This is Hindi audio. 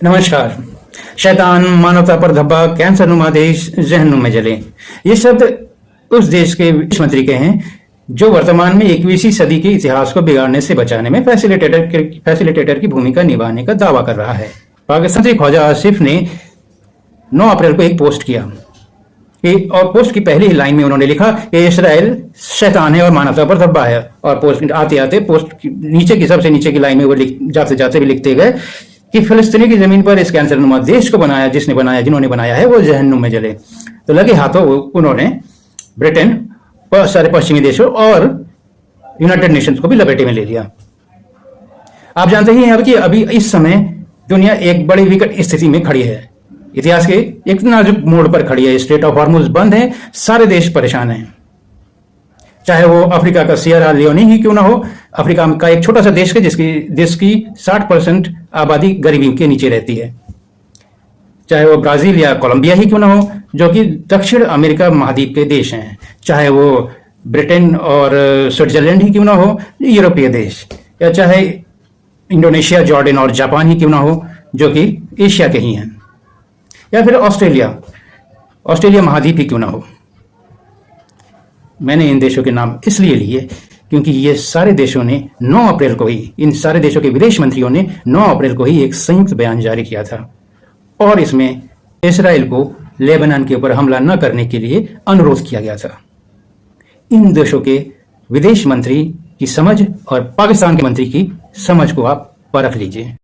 नमस्कार। शैतान, मानवता पर धब्बा, कैंसर नुमा देश, जहन्नुम में जले, ये शब्द उस देश के विदेश मंत्री के हैं जो वर्तमान में 21वीं सदी के इतिहास को बिगाड़ने से बचाने में फैसिलिटेटर की भूमिका निभाने का दावा कर रहा है। पाकिस्तानी ख्वाजा आसिफ ने 9 अप्रैल को एक पोस्ट किया और पोस्ट की पहली ही लाइन में उन्होंने लिखा कि इसराइल शैतान है और मानवता पर धब्बा है। और पोस्ट आते आते पोस्ट नीचे की सबसे नीचे की लाइन में वो जाते जाते भी लिखते गए कि फिलिस्तीनी की जमीन पर इस कैंसर नुमा देश को बनाया जिन्होंने बनाया है वो जहन्नुम में जले। तो लगे हाथों उन्होंने ब्रिटेन, सारे पश्चिमी देशों और यूनाइटेड नेशंस को भी लपेटे में ले लिया। आप जानते ही हैं कि अभी इस समय दुनिया एक बड़ी विकट स्थिति में खड़ी है, इतिहास के एक नाजुक मोड़ पर खड़ी है। स्ट्रेट ऑफ हॉर्मुज बंद है, सारे देश परेशान हैं, चाहे वो अफ्रीका का सियरा लियोनी ही क्यों ना हो। अफ्रीका का एक छोटा सा देश है जिसकी 60% आबादी गरीबी के नीचे रहती है। चाहे वो ब्राजील या कोलंबिया ही क्यों ना हो जो कि दक्षिण अमेरिका महाद्वीप के देश हैं। चाहे वो ब्रिटेन और स्विट्जरलैंड ही क्यों ना हो, यूरोपीय देश, या चाहे इंडोनेशिया, जॉर्डन और जापान ही क्यों ना हो जो कि एशिया के ही हैं, या फिर ऑस्ट्रेलिया महाद्वीप ही क्यों ना हो। मैंने इन देशों के नाम इसलिए लिए क्योंकि ये सारे देशों ने 9 अप्रैल को ही, इन सारे देशों के विदेश मंत्रियों ने 9 अप्रैल को ही एक संयुक्त बयान जारी किया था और इसमें इसराइल को लेबनान के ऊपर हमला न करने के लिए अनुरोध किया गया था। इन देशों के विदेश मंत्री की समझ और पाकिस्तान के मंत्री की समझ को आप परख लीजिए।